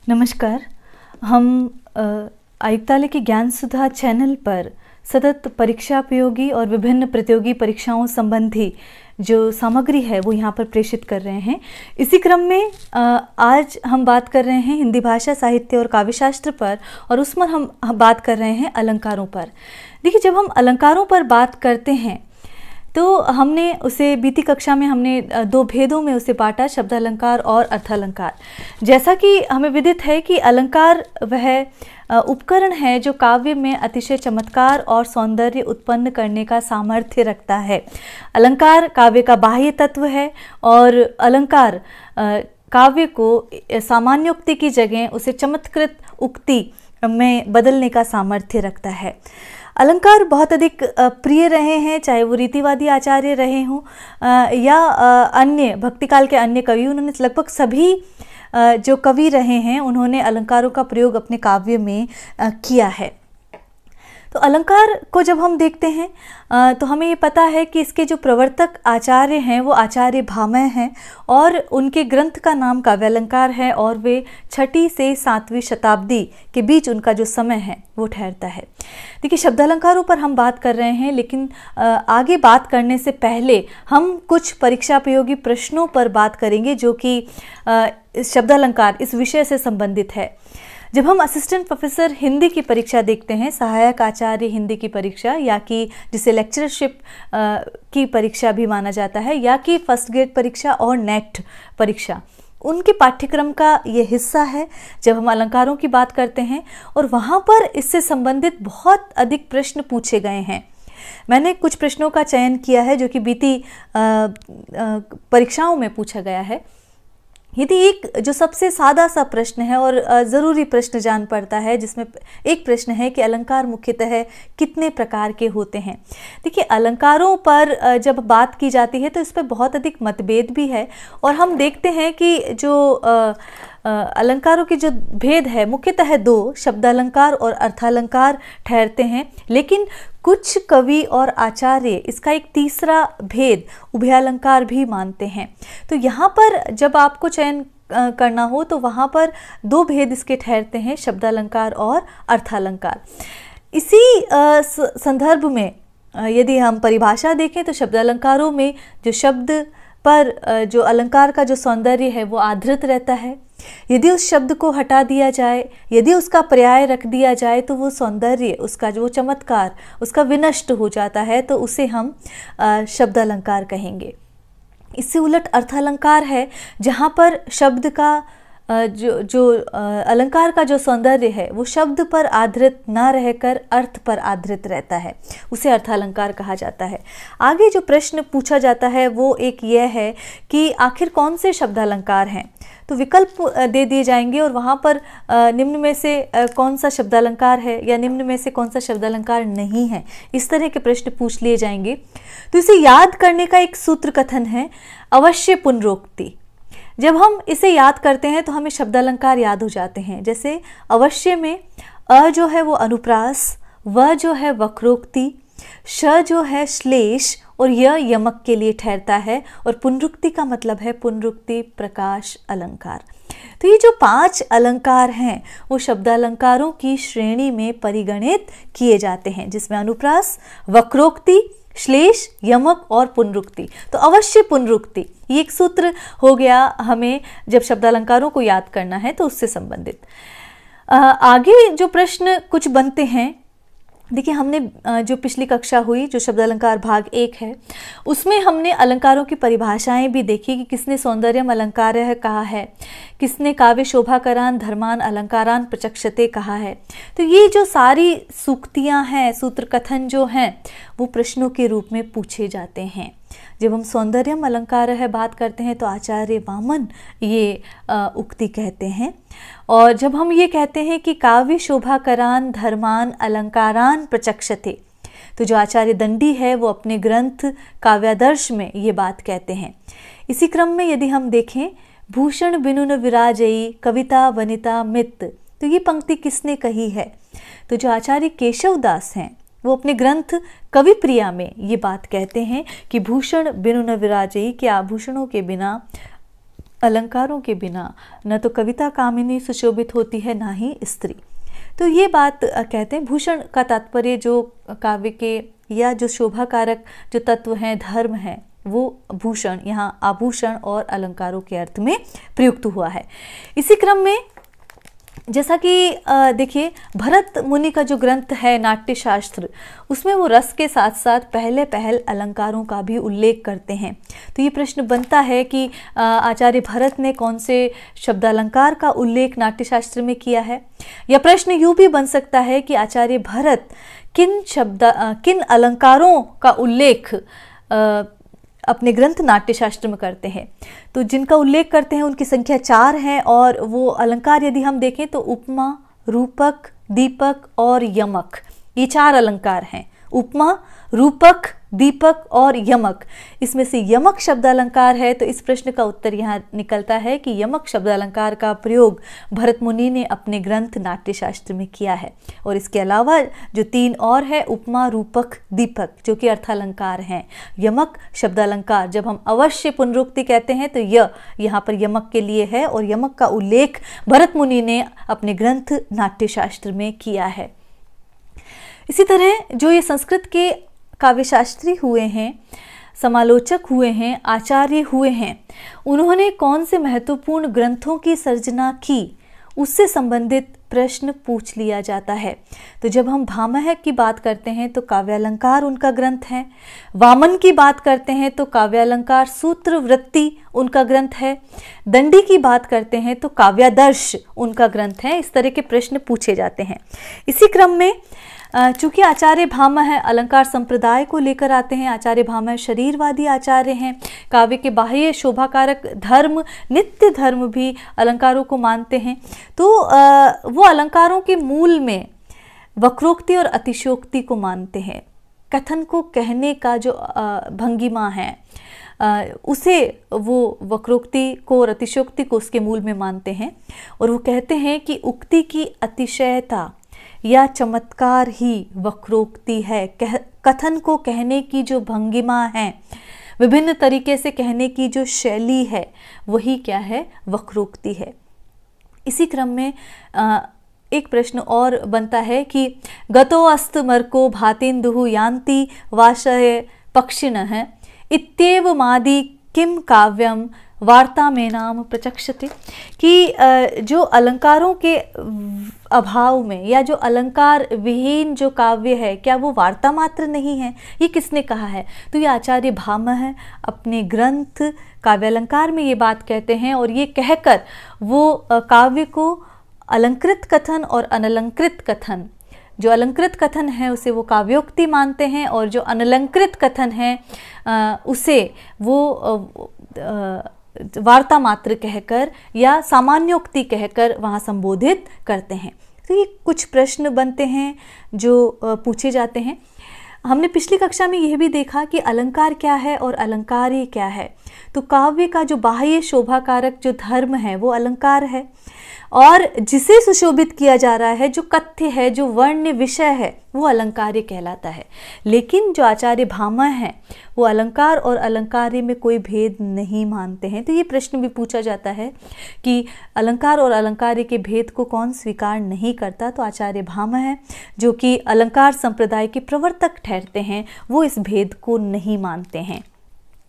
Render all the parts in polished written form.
नमस्कार। हम आयुक्तालय की ज्ञान सुधा चैनल पर सतत परीक्षापयोगी और विभिन्न प्रतियोगी परीक्षाओं संबंधी जो सामग्री है वो यहाँ पर प्रेषित कर रहे हैं। इसी क्रम में आज हम बात कर रहे हैं हिंदी भाषा साहित्य और काव्यशास्त्र पर, और उसमें हम बात कर रहे हैं अलंकारों पर। देखिए, जब हम अलंकारों पर बात करते हैं तो हमने उसे बीती कक्षा में हमने दो भेदों में उसे बांटा, शब्दालंकार और अर्थालंकार। जैसा कि हमें विदित है कि अलंकार वह उपकरण है जो काव्य में अतिशय चमत्कार और सौंदर्य उत्पन्न करने का सामर्थ्य रखता है। अलंकार काव्य का बाह्य तत्व है और अलंकार काव्य को सामान्योक्ति की जगह उसे चमत्कृत उक्ति में बदलने का सामर्थ्य रखता है। अलंकार बहुत अधिक प्रिय रहे हैं, चाहे वो रीतिवादी आचार्य रहे हों या अन्य भक्तिकाल के अन्य कवि। उन्होंने लगभग सभी जो कवि रहे हैं उन्होंने अलंकारों का प्रयोग अपने काव्य में किया है। तो अलंकार को जब हम देखते हैं तो हमें ये पता है कि इसके जो प्रवर्तक आचार्य हैं वो आचार्य भामह हैं और उनके ग्रंथ का नाम काव्यालंकार है और वे 6वीं से 7वीं शताब्दी के बीच उनका जो समय है वो ठहरता है। देखिए, शब्दालंकारों पर हम बात कर रहे हैं, लेकिन आगे बात करने से पहले हम कुछ परीक्षापयोगी प्रश्नों पर बात करेंगे जो कि शब्दालंकार इस विषय से संबंधित है। जब हम असिस्टेंट प्रोफेसर हिंदी की परीक्षा देखते हैं, सहायक आचार्य हिंदी की परीक्षा, या कि जिसे लेक्चरशिप की परीक्षा भी माना जाता है, या कि फर्स्ट ग्रेड परीक्षा और नेट परीक्षा, उनके पाठ्यक्रम का ये हिस्सा है जब हम अलंकारों की बात करते हैं। और वहाँ पर इससे संबंधित बहुत अधिक प्रश्न पूछे गए हैं। मैंने कुछ प्रश्नों का चयन किया है जो कि बीती परीक्षाओं में पूछा गया है। यदि एक जो सबसे सादा सा प्रश्न है और ज़रूरी प्रश्न जान पड़ता है, जिसमें एक प्रश्न है कि अलंकार मुख्यतः कितने प्रकार के होते हैं। देखिए, अलंकारों पर जब बात की जाती है तो इस पर बहुत अधिक मतभेद भी है, और हम देखते हैं कि जो अलंकारों के जो भेद है मुख्यतः 2 शब्दालंकार और अर्थालंकार ठहरते हैं, लेकिन कुछ कवि और आचार्य इसका एक तीसरा भेद उभयालंकार भी मानते हैं। तो यहाँ पर जब आपको चयन करना हो तो वहाँ पर 2 भेद इसके ठहरते हैं, शब्दालंकार और अर्थालंकार। इसी संदर्भ में यदि हम परिभाषा देखें तो शब्दालंकारों में जो शब्द पर जो अलंकार का जो सौंदर्य है वो आधृत रहता है। यदि उस शब्द को हटा दिया जाए, यदि उसका पर्याय रख दिया जाए तो वो सौंदर्य, उसका जो चमत्कार, उसका विनष्ट हो जाता है, तो उसे हम शब्दालंकार कहेंगे। इससे उलट अर्थालंकार है जहाँ पर शब्द का जो अलंकार का जो सौंदर्य है वो शब्द पर आधारित ना रहकर अर्थ पर आधारित रहता है, उसे अर्थालंकार कहा जाता है। आगे जो प्रश्न पूछा जाता है वो एक यह है कि आखिर कौन से शब्दालंकार हैं। तो विकल्प दे दिए जाएंगे और वहाँ पर निम्न में से कौन सा शब्दालंकार है या निम्न में से कौन सा शब्दालंकार नहीं है, इस तरह के प्रश्न पूछ लिए जाएंगे। तो इसे याद करने का एक सूत्र कथन है अवश्य पुनरोक्ति। जब हम इसे याद करते हैं तो हमें शब्दालंकार याद हो जाते हैं। जैसे अवश्य में अ जो है वो अनुप्रास, व जो है वक्रोक्ति, श जो है श्लेष और यमक के लिए ठहरता है, और पुनरुक्ति का मतलब है पुनरुक्ति प्रकाश अलंकार। तो ये जो 5 अलंकार हैं वो शब्दालंकारों की श्रेणी में परिगणित किए जाते हैं, जिसमें अनुप्रास, वक्रोक्ति, श्लेष, यमक और पुनरुक्ति। तो अवश्य पुनरुक्ति ये एक सूत्र हो गया हमें जब शब्दालंकारों को याद करना है तो उससे संबंधित। आगे जो प्रश्न कुछ बनते हैं, देखिए, हमने जो पिछली कक्षा हुई जो शब्दालंकार भाग 1 है उसमें हमने अलंकारों की परिभाषाएं भी देखी कि किसने सौंदर्यम अलंकार कहा है, किसने काव्य शोभाकरान धर्मान अलंकारान प्रचक्षते कहा है। तो ये जो सारी सूक्तियां हैं, सूत्र कथन जो हैं, वो प्रश्नों के रूप में पूछे जाते हैं। जब हम सौंदर्यम अलंकार है बात करते हैं तो आचार्य वामन ये उक्ति कहते हैं, और जब हम ये कहते हैं कि काव्य शोभाकरान धर्मान अलंकारान प्रचक्षते, तो जो आचार्य दंडी है वो अपने ग्रंथ काव्यादर्श में ये बात कहते हैं। इसी क्रम में यदि हम देखें भूषण बिनुन विराजई कविता वनिता मित, तो ये पंक्ति किसने कही है? तो जो आचार्य केशव दास हैं वो अपने ग्रंथ कवि प्रिया में ये बात कहते हैं कि भूषण बिनु न विराजई, कि आभूषणों के बिना अलंकारों के बिना न तो कविता कामिनी सुशोभित होती है, ना ही स्त्री। तो ये बात कहते हैं। भूषण का तात्पर्य जो काव्य के या जो शोभा कारक जो तत्व हैं, धर्म हैं, वो भूषण यहाँ आभूषण और अलंकारों के अर्थ में प्रयुक्त हुआ है। इसी क्रम में जैसा कि देखिए, भरत मुनि का जो ग्रंथ है नाट्य शास्त्र, उसमें वो रस के साथ साथ पहले पहल अलंकारों का भी उल्लेख करते हैं। तो ये प्रश्न बनता है कि आचार्य भरत ने कौन से शब्दालंकार का उल्लेख नाट्य शास्त्र में किया है। या प्रश्न यूँ भी बन सकता है कि आचार्य भरत किन अलंकारों का उल्लेख अपने ग्रंथ नाट्यशास्त्र में करते हैं। तो जिनका उल्लेख करते हैं उनकी संख्या 4 है, और वो अलंकार यदि हम देखें तो उपमा, रूपक, दीपक और यमक, ये 4 अलंकार हैं। उपमा, रूपक, दीपक और यमक। इसमें से यमक शब्द अलंकार है। तो इस प्रश्न का उत्तर यहाँ निकलता है कि यमक शब्द अलंकार का प्रयोग भरत मुनि ने अपने ग्रंथ नाट्यशास्त्र में किया है। और इसके अलावा जो 3 और है, उपमा, रूपक, दीपक, जो कि अर्थालंकार हैं। यमक शब्द अलंकार जब हम अवश्य पुनरुक्ति कहते हैं तो यहाँ पर यमक के लिए है, और यमक का उल्लेख भरत मुनि ने अपने ग्रंथ नाट्यशास्त्र में किया है। इसी तरह जो ये संस्कृत के काव्यशास्त्री हुए हैं, समालोचक हुए हैं, आचार्य हुए हैं, उन्होंने कौन से महत्वपूर्ण ग्रंथों की सर्जना की, उससे संबंधित प्रश्न पूछ लिया जाता है। तो जब हम भामह की बात करते हैं तो काव्यालंकार उनका ग्रंथ है। वामन की बात करते हैं तो काव्यालंकार सूत्र वृत्ति उनका ग्रंथ है। दंडी की बात करते हैं तो काव्यादर्श उनका ग्रंथ है। इस तरह के प्रश्न पूछे जाते हैं। इसी क्रम में चूंकि आचार्य भामह अलंकार संप्रदाय को लेकर आते हैं, आचार्य भामह शरीरवादी आचार्य हैं, काव्य के बाह्य शोभाकारक धर्म, नित्य धर्म भी अलंकारों को मानते हैं। तो वो अलंकारों के मूल में वक्रोक्ति और अतिशयोक्ति को मानते हैं। कथन को कहने का जो भंगिमा है, उसे वो वक्रोक्ति को और अतिशयोक्ति को उसके मूल में मानते हैं। और वो कहते हैं कि उक्ति की अतिशयता या चमत्कार ही वक्रोक्ति है। कथन को कहने की जो भंगिमा है, विभिन्न तरीके से कहने की जो शैली है, वही क्या है, वक्रोक्ति है। इसी क्रम में एक प्रश्न और बनता है कि गतो अस्त मर्को भातेन्दुः यान्ति वाशय पक्षिणः इत्येव मादि किम काव्यम वार्ता में नाम प्रचक्षते। कि जो अलंकारों के अभाव में या जो अलंकार विहीन जो काव्य है, क्या वो वार्ता मात्र नहीं है? ये किसने कहा है? तो ये आचार्य भामह अपने ग्रंथ काव्यालंकार में ये बात कहते हैं। और ये कहकर वो काव्य को अलंकृत कथन और अनलंकृत कथन, जो अलंकृत कथन है उसे वो काव्योक्ति मानते हैं, और जो अनलंकृत कथन है उसे वो वार्ता मात्र कहकर या सामान्योक्ति कहकर वहाँ संबोधित करते हैं। तो ये कुछ प्रश्न बनते हैं जो पूछे जाते हैं। हमने पिछली कक्षा में यह भी देखा कि अलंकार क्या है और अलंकारी क्या है। तो काव्य का जो बाह्य शोभाकारक जो धर्म है वो अलंकार है, और जिसे सुशोभित किया जा रहा है, जो कथ्य है, जो वर्ण विषय है, वो अलंकार्य कहलाता है। लेकिन जो आचार्य भामह हैं वो अलंकार और अलंकार्य में कोई भेद नहीं मानते हैं। तो ये प्रश्न भी पूछा जाता है कि अलंकार और अलंकार्य के भेद को कौन स्वीकार नहीं करता। तो आचार्य भामह हैं, जो कि अलंकार संप्रदाय के प्रवर्तक ठहरते हैं, वो इस भेद को नहीं मानते हैं।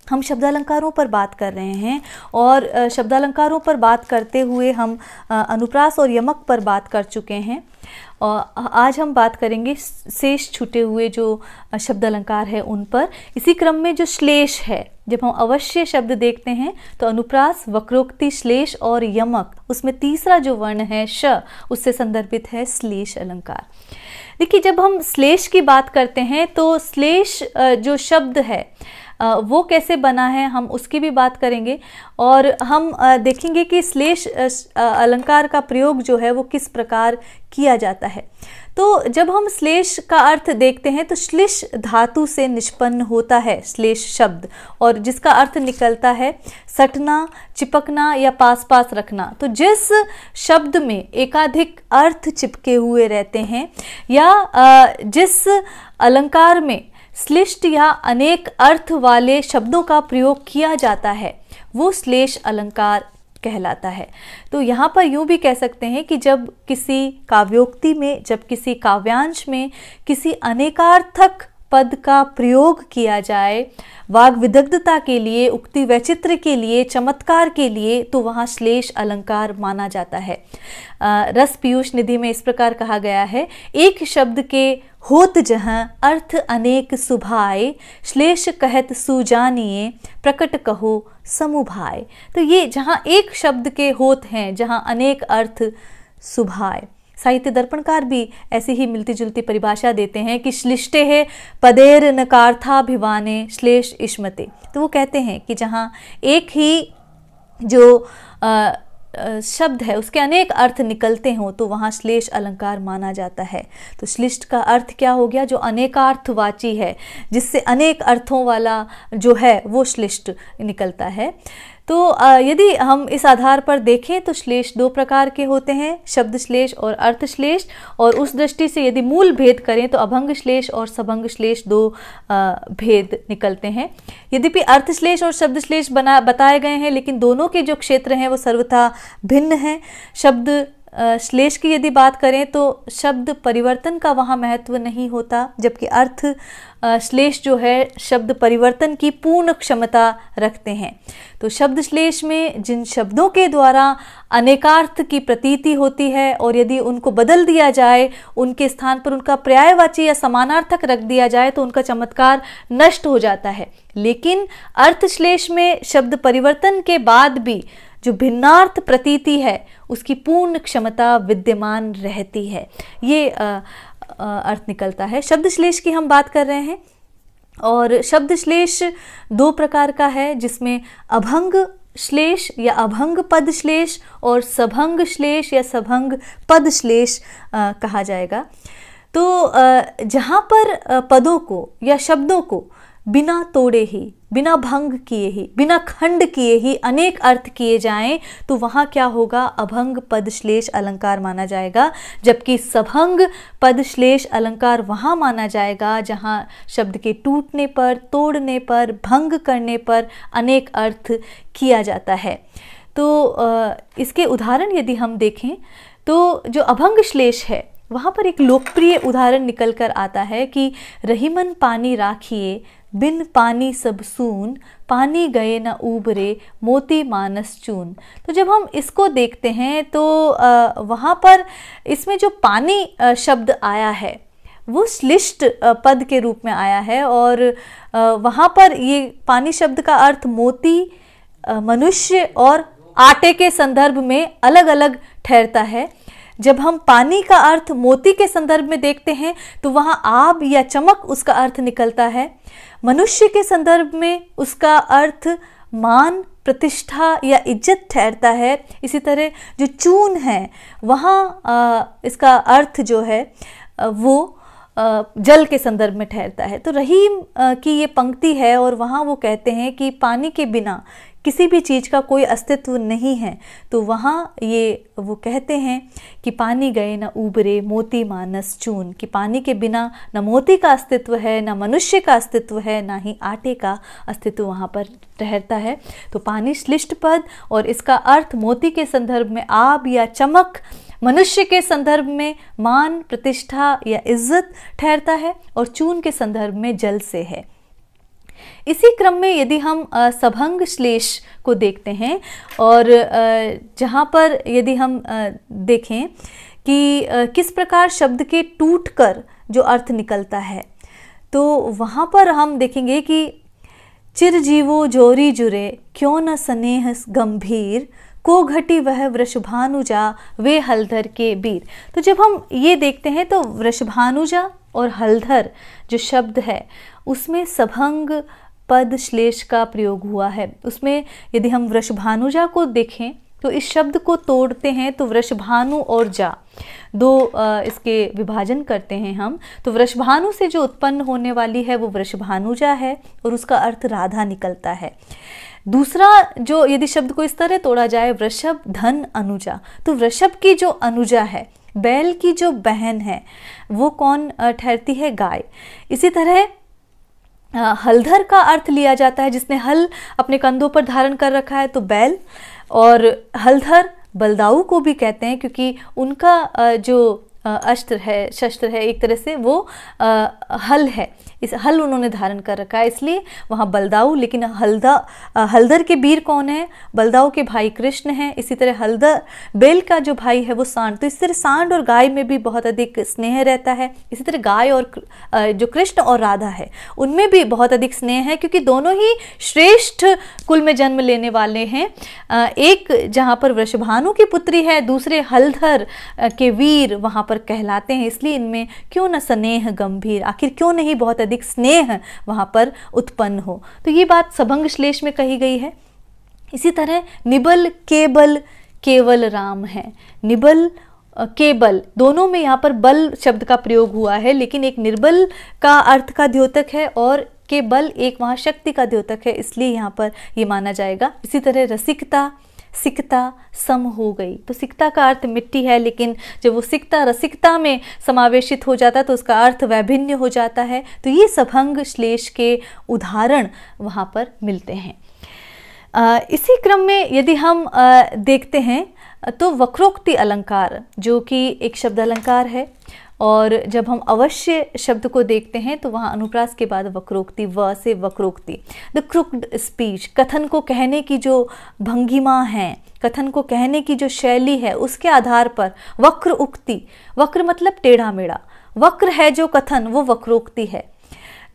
हम शब्दालंकारों पर बात कर रहे हैं, और शब्दालंकारों पर बात करते हुए हम अनुप्रास और यमक पर बात कर चुके हैं। और आज हम बात करेंगे शेष छूटे हुए जो शब्दालंकार है उन पर। इसी क्रम में जो श्लेष है, जब हम अवश्य शब्द देखते हैं तो अनुप्रास, वक्रोक्ति, श्लेष और यमक, उसमें तीसरा जो वर्ण है श, उससे संदर्भित है श्लेष अलंकार। देखिए, जब हम श्लेष की बात करते हैं तो श्लेष जो शब्द है वो कैसे बना है, हम उसकी भी बात करेंगे। और हम देखेंगे कि श्लेष अलंकार का प्रयोग जो है वो किस प्रकार किया जाता है। तो जब हम श्लेष का अर्थ देखते हैं तो श्लिष धातु से निष्पन्न होता है श्लेष शब्द, और जिसका अर्थ निकलता है सटना, चिपकना या पास पास रखना। तो जिस शब्द में एकाधिक अर्थ चिपके हुए रहते हैं, या जिस अलंकार में श्लिष्ट या अनेक अर्थ वाले शब्दों का प्रयोग किया जाता है, वो श्लेष अलंकार कहलाता है। तो यहाँ पर यूँ भी कह सकते हैं कि जब किसी काव्योक्ति में, जब किसी काव्यांश में किसी अनेकार्थक पद का प्रयोग किया जाए वाग विदग्धता के लिए, उक्ति वैचित्र के लिए, चमत्कार के लिए, तो वहाँ श्लेष अलंकार माना जाता है। रस पीयूष निधि में इस प्रकार कहा गया है, एक शब्द के होत जहाँ अर्थ अनेक सुभाए, श्लेष कहत सुजानिए प्रकट कहो समुभाए। तो ये जहाँ एक शब्द के होत हैं, जहाँ अनेक अर्थ सुभाए। साहित्य दर्पणकार भी ऐसी ही मिलती जुलती परिभाषा देते हैं कि श्लिष्टे है पदेर नकार्थाभिवाने श्लेष इष्मते। तो वो कहते हैं कि जहाँ एक ही जो शब्द है उसके अनेक अर्थ निकलते हों तो वहाँ श्लेष अलंकार माना जाता है। तो श्लिष्ट का अर्थ क्या हो गया? जो अनेकार्थवाची है, जिससे अनेक अर्थों वाला जो है वो श्लिष्ट निकलता है। तो यदि हम इस आधार पर देखें तो श्लेष दो प्रकार के होते हैं, शब्द श्लेष और अर्थ श्लेष। और उस दृष्टि से यदि मूल भेद करें तो अभंग श्लेष और सभंग श्लेष दो भेद निकलते हैं। यद्यपि अर्थ श्लेष और शब्द श्लेष बताए गए हैं, लेकिन दोनों के जो क्षेत्र हैं वो सर्वथा भिन्न हैं। शब्द श्लेष की यदि बात करें तो शब्द परिवर्तन का वहाँ महत्व नहीं होता, जबकि अर्थ श्लेष जो है शब्द परिवर्तन की पूर्ण क्षमता रखते हैं। तो शब्द श्लेष में जिन शब्दों के द्वारा अनेकार्थ की प्रतीति होती है और यदि उनको बदल दिया जाए, उनके स्थान पर उनका पर्यायवाची या समानार्थक रख दिया जाए तो उनका चमत्कार नष्ट हो जाता है। लेकिन अर्थ श्लेष में शब्द परिवर्तन के बाद भी जो भिन्नार्थ प्रतीति है उसकी पूर्ण क्षमता विद्यमान रहती है। ये अर्थ निकलता है। शब्द श्लेष की हम बात कर रहे हैं और शब्द श्लेष दो प्रकार का है, जिसमें अभंग श्लेष या अभंग पद श्लेष और सभंग श्लेष या सभंग पद श्लेष कहा जाएगा। तो जहाँ पर पदों को या शब्दों को बिना तोड़े ही, बिना भंग किए ही, बिना खंड किए ही अनेक अर्थ किए जाएं तो वहाँ क्या होगा? अभंग पद श्लेष अलंकार माना जाएगा। जबकि सभंग पद श्लेष अलंकार वहाँ माना जाएगा जहाँ शब्द के टूटने पर, तोड़ने पर, भंग करने पर अनेक अर्थ किया जाता है। तो इसके उदाहरण यदि हम देखें तो जो अभंग श्लेष है वहाँ पर एक लोकप्रिय उदाहरण निकल कर आता है कि रहीमन पानी राखिए, बिन पानी सब सून, पानी गए न ऊबरे, मोती मानस चून। तो जब हम इसको देखते हैं तो वहाँ पर इसमें जो पानी शब्द आया है वो श्लिष्ट पद के रूप में आया है और वहाँ पर ये पानी शब्द का अर्थ मोती, मनुष्य और आटे के संदर्भ में अलग अलग ठहरता है। जब हम पानी का अर्थ मोती के संदर्भ में देखते हैं तो वहाँ आब या चमक उसका अर्थ निकलता है। मनुष्य के संदर्भ में उसका अर्थ मान, प्रतिष्ठा या इज्जत ठहरता है। इसी तरह जो चून है वहाँ इसका अर्थ जो है वो जल के संदर्भ में ठहरता है। तो रहीम की ये पंक्ति है और वहाँ वो कहते हैं कि पानी के बिना किसी भी चीज़ का कोई अस्तित्व नहीं है। तो वहाँ ये वो कहते हैं कि पानी गए न ऊबरे, मोती मानस चून, कि पानी के बिना न मोती का अस्तित्व है, न मनुष्य का अस्तित्व है, ना ही आटे का अस्तित्व वहाँ पर ठहरता है। तो पानी श्लिष्ट पद और इसका अर्थ मोती के संदर्भ में आब या चमक, मनुष्य के संदर्भ में मान, प्रतिष्ठा या इज्जत ठहरता है और चून के संदर्भ में जल से है। इसी क्रम में यदि हम सभंग श्लेष को देखते हैं और जहाँ पर यदि हम देखें कि किस प्रकार शब्द के टूटकर जो अर्थ निकलता है, तो वहाँ पर हम देखेंगे कि चिरजीवो जोरी जुरे, क्यों न स्नेह गंभीर, को घटी वह वृषभानुजा, वे हलधर के बीर। तो जब हम ये देखते हैं तो वृषभानुजा और हलधर जो शब्द है उसमें सभंग पद श्लेष का प्रयोग हुआ है। उसमें यदि हम वृषभानुजा को देखें तो इस शब्द को तोड़ते हैं तो वृषभानु और जा दो इसके विभाजन करते हैं हम। तो वृषभानु से जो उत्पन्न होने वाली है वो वृषभानुजा है और उसका अर्थ राधा निकलता है। दूसरा जो यदि शब्द को इस तरह तोड़ा जाए वृषभ धन अनुजा, तो वृषभ की जो अनुजा है, बैल की जो बहन है, वो कौन ठहरती है? गाय। इसी तरह हलधर का अर्थ लिया जाता है जिसने हल अपने कंधों पर धारण कर रखा है, तो बैल। और हलधर बलदाऊ को भी कहते हैं, क्योंकि उनका जो अस्त्र है, शस्त्र है, एक तरह से वो हल है, इस हल उन्होंने धारण कर रखा है, इसलिए वहाँ बलदाऊ। लेकिन हलधर के वीर कौन है? बलदाऊ के भाई कृष्ण हैं। इसी तरह हलधर बेल का जो भाई है वो सांड। तो इस तरह सांड और गाय में भी बहुत अधिक स्नेह रहता है। इसी तरह गाय और जो कृष्ण और राधा है उनमें भी बहुत अधिक स्नेह है, क्योंकि दोनों ही श्रेष्ठ कुल में जन्म लेने वाले हैं। एक जहाँ पर वृषभानु की पुत्री है, दूसरे हलधर के वीर वहाँ पर कहलाते हैं। इसलिए इनमें क्यों न स्नेह गंभीर, आखिर क्यों नहीं बहुत अधिक स्नेह वहाँ पर उत्पन्न हो। तो ये बात सभंग श्लेष में कही गई है। इसी तरह निबल केबल केवल राम है। निबल केबल दोनों में यहाँ पर बल शब्द का प्रयोग हुआ है, लेकिन एक निर्बल का अर्थ का द्योतक है और केबल एक वहाँ शक्ति का द्योतक है, इसलिए यहाँ पर ये माना जाएगा। इसी तरह रसिकता सिकता सम हो गई। तो सिकता का अर्थ मिट्टी है, लेकिन जब वो सिकता रसिकता में समावेशित हो जाता है तो उसका अर्थ वैभिन्न हो जाता है। तो ये सभंग श्लेष के उदाहरण वहाँ पर मिलते हैं। इसी क्रम में यदि हम देखते हैं तो वक्रोक्ति अलंकार, जो कि एक शब्द अलंकार है, और जब हम अवश्य शब्द को देखते हैं तो वहाँ अनुप्रास के बाद वक्रोक्ति, व से वक्रोक्ति, द क्रुक्ड स्पीच, कथन को कहने की जो भंगिमा है, कथन को कहने की जो शैली है, उसके आधार पर वक्र उक्ति, वक्र मतलब टेढ़ा मेढ़ा, वक्र है जो कथन वो वक्रोक्ति है।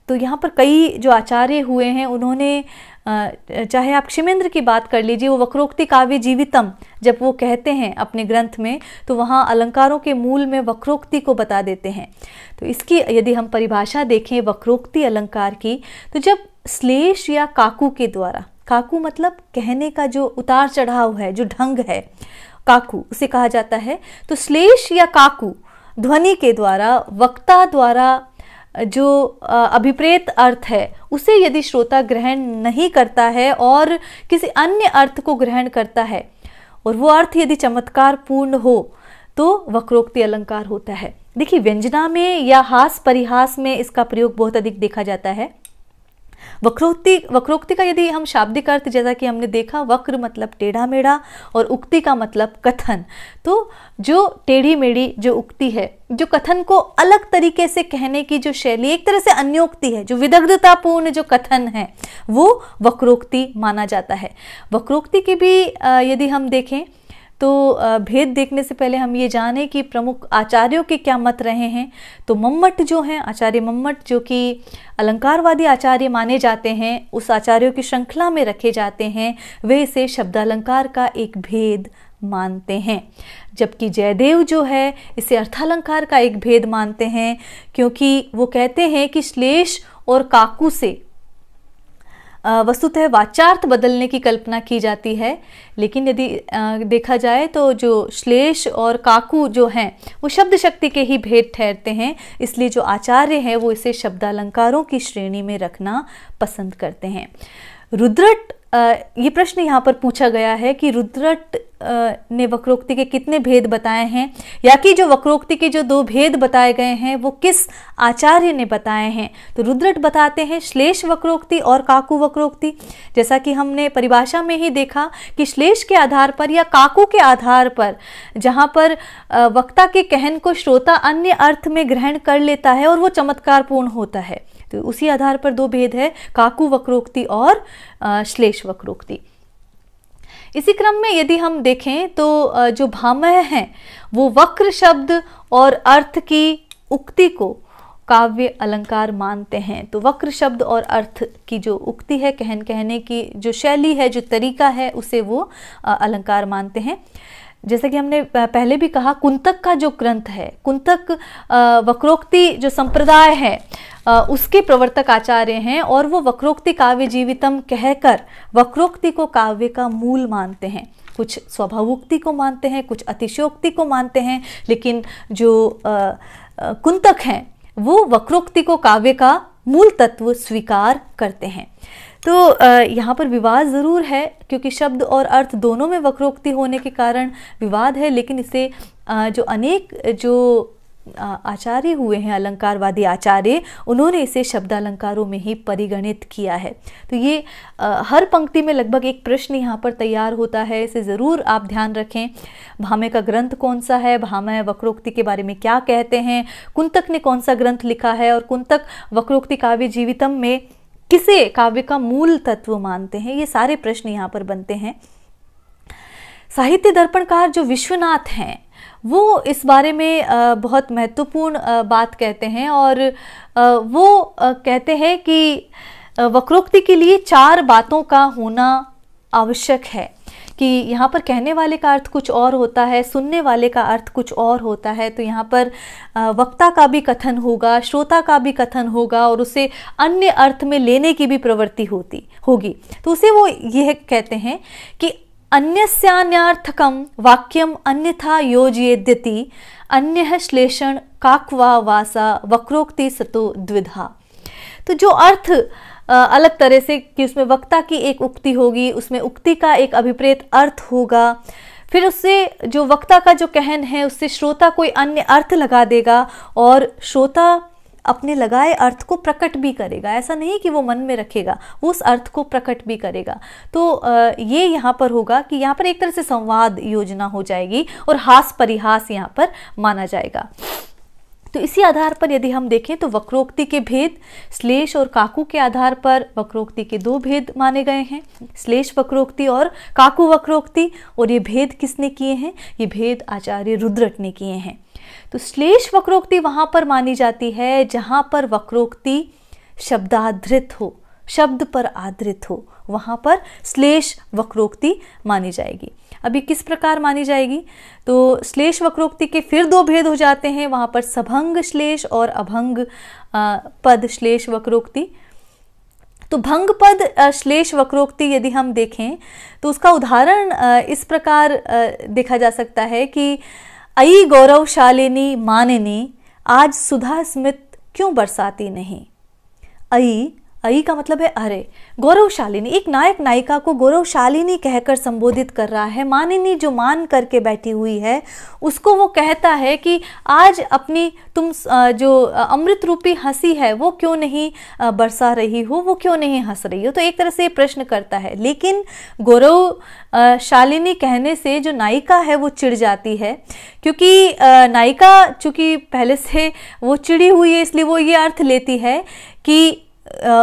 तो यहाँ पर कई जो आचार्य हुए हैं उन्होंने, चाहे आप क्षिमेंद्र की बात कर लीजिए, वो वक्रोक्ति काव्य जीवितम जब वो कहते हैं अपने ग्रंथ में तो वहाँ अलंकारों के मूल में वक्रोक्ति को बता देते हैं। तो इसकी यदि हम परिभाषा देखें वक्रोक्ति अलंकार की, तो जब श्लेष या काकू के द्वारा, काकू मतलब कहने का जो उतार चढ़ाव है, जो ढंग है, काकू उसे कहा जाता है। तो श्लेष या काकू ध्वनि के द्वारा, वक्ता द्वारा जो अभिप्रेत अर्थ है उसे यदि श्रोता ग्रहण नहीं करता है और किसी अन्य अर्थ को ग्रहण करता है, और वो अर्थ यदि चमत्कार पूर्ण हो तो वक्रोक्ति अलंकार होता है। देखिए व्यंजना में या हास परिहास में इसका प्रयोग बहुत अधिक देखा जाता है। वक्रोक्ति का यदि हम शाब्दिक अर्थ, जैसा कि हमने देखा, वक्र मतलब टेढ़ा मेढ़ा और उक्ति का मतलब कथन। तो जो टेढ़ी मेढ़ी जो उक्ति है, जो कथन को अलग तरीके से कहने की जो शैली, एक तरह से अन्योक्ति है, जो विदग्धतापूर्ण जो कथन है, वो वक्रोक्ति माना जाता है। वक्रोक्ति के भी यदि हम देखें तो भेद देखने से पहले हम ये जानें कि प्रमुख आचार्यों के क्या मत रहे हैं। तो मम्मट जो हैं, आचार्य मम्मट, जो कि अलंकारवादी आचार्य माने जाते हैं, उस आचार्यों की श्रृंखला में रखे जाते हैं, वे इसे शब्दालंकार का एक भेद मानते हैं। जबकि जयदेव जो है इसे अर्थालंकार का एक भेद मानते हैं, क्योंकि वो कहते हैं कि श्लेष और काकू से वस्तुतः वाचार्थ बदलने की कल्पना की जाती है, लेकिन यदि देखा जाए तो जो श्लेष और काकू जो हैं वो शब्द शक्ति के ही भेद ठहरते हैं। इसलिए जो आचार्य हैं वो इसे शब्दालंकारों की श्रेणी में रखना पसंद करते हैं। रुद्रट, ये प्रश्न यहाँ पर पूछा गया है कि रुद्रट ने वक्रोक्ति के कितने भेद बताए हैं, या कि जो वक्रोक्ति के जो 2 भेद बताए गए हैं वो किस आचार्य ने बताए हैं। तो रुद्रट बताते हैं श्लेष वक्रोक्ति और काकू वक्रोक्ति। जैसा कि हमने परिभाषा में ही देखा कि श्लेष के आधार पर या काकू के आधार पर, जहाँ पर वक्ता के कहन को श्रोता अन्य अर्थ में ग्रहण कर लेता है और वो चमत्कारपूर्ण होता है, तो उसी आधार पर 2 भेद है, काकू वक्रोक्ति और श्लेष वक्रोक्ति। इसी क्रम में यदि हम देखें तो जो भामह हैं वो वक्र शब्द और अर्थ की उक्ति को काव्य अलंकार मानते हैं। तो वक्र शब्द और अर्थ की जो उक्ति है, कहने की जो शैली है, जो तरीका है, उसे वो अलंकार मानते हैं। जैसा कि हमने पहले भी कहा, कुंतक का जो ग्रंथ है, कुंतक वक्रोक्ति जो संप्रदाय है उसके प्रवर्तक आचार्य हैं, और वो वक्रोक्ति काव्य जीवितम कहकर वक्रोक्ति को काव्य का मूल मानते हैं। कुछ स्वभावोक्ति को मानते हैं, कुछ अतिशयोक्ति को मानते हैं, लेकिन जो कुंतक हैं वो वक्रोक्ति को काव्य का मूल तत्व स्वीकार करते हैं। तो यहाँ पर विवाद ज़रूर है, क्योंकि शब्द और अर्थ दोनों में वक्रोक्ति होने के कारण विवाद है, लेकिन इसे जो अनेक जो आचार्य हुए हैं, अलंकारवादी आचार्य, उन्होंने इसे शब्दालंकारों में ही परिगणित किया है। तो ये हर पंक्ति में लगभग एक प्रश्न यहाँ पर तैयार होता है, इसे ज़रूर आप ध्यान रखें। भामह का ग्रंथ कौन सा है, भामह वक्रोक्ति के बारे में क्या कहते हैं, कुंतक ने कौन सा ग्रंथ लिखा है, और कुंतक वक्रोक्ति काव्य जीवितम में किसे काव्य का मूल तत्व मानते हैं, ये सारे प्रश्न यहाँ पर बनते हैं। साहित्य दर्पणकार जो विश्वनाथ हैं वो इस बारे में बहुत महत्वपूर्ण बात कहते हैं, और वो कहते हैं कि वक्रोक्ति के लिए 4 बातों का होना आवश्यक है, कि यहाँ पर कहने वाले का अर्थ कुछ और होता है, सुनने वाले का अर्थ कुछ और होता है। तो यहाँ पर वक्ता का भी कथन होगा, श्रोता का भी कथन होगा, और उसे अन्य अर्थ में लेने की भी प्रवृत्ति होगी। तो उसे वो यह कहते हैं कि अन्यस्यान्यार्थकम वाक्यम अन्यथा योजयेद्यति अन्यः श्लेषण काक्वा वासा वक्रोक्ति सतो द्विधा। तो जो अर्थ अलग तरह से, कि उसमें वक्ता की एक उक्ति होगी, उसमें उक्ति का एक अभिप्रेत अर्थ होगा, फिर उससे जो वक्ता का जो कहन है उससे श्रोता कोई अन्य अर्थ लगा देगा, और श्रोता अपने लगाए अर्थ को प्रकट भी करेगा। ऐसा नहीं कि वो मन में रखेगा, वो उस अर्थ को प्रकट भी करेगा। तो ये यहाँ पर होगा कि यहाँ पर एक तरह से संवाद योजना हो जाएगी, और हास परिहास यहाँ पर माना जाएगा। तो इसी आधार पर यदि हम देखें तो वक्रोक्ति के भेद श्लेष और काकू के आधार पर वक्रोक्ति के 2 भेद माने गए हैं, श्लेष वक्रोक्ति और काकू वक्रोक्ति। और ये भेद किसने किए हैं? ये भेद आचार्य रुद्रट ने किए हैं। तो श्लेष वक्रोक्ति वहां पर मानी जाती है जहां पर वक्रोक्ति शब्दाधृत हो, शब्द पर आधृत हो, वहां पर श्लेष वक्रोक्ति मानी जाएगी। अभी किस प्रकार मानी जाएगी? तो श्लेष वक्रोक्ति के फिर 2 भेद हो जाते हैं, वहां पर सभंग श्लेष और अभंग पद श्लेष वक्रोक्ति। तो भंग पद श्लेष वक्रोक्ति यदि हम देखें तो उसका उदाहरण इस प्रकार देखा जा सकता है कि अयि गौरवशालिनी मानिनी आज सुधा स्मित क्यों बरसाती नहीं। अयि का मतलब है अरे। गौरवशालिनी, एक नायक नायिका को गौरवशालिनी कहकर संबोधित कर रहा है। मानिनी जो मान करके बैठी हुई है उसको वो कहता है कि आज अपनी तुम जो अमृत रूपी हंसी है वो क्यों नहीं बरसा रही हो, वो क्यों नहीं हंस रही हो। तो एक तरह से प्रश्न करता है, लेकिन गौरवशालिनी कहने से जो नायिका है वो चिढ़ जाती है, क्योंकि नायिका चूंकि पहले से वो चिड़ी हुई है, इसलिए वो ये अर्थ लेती है कि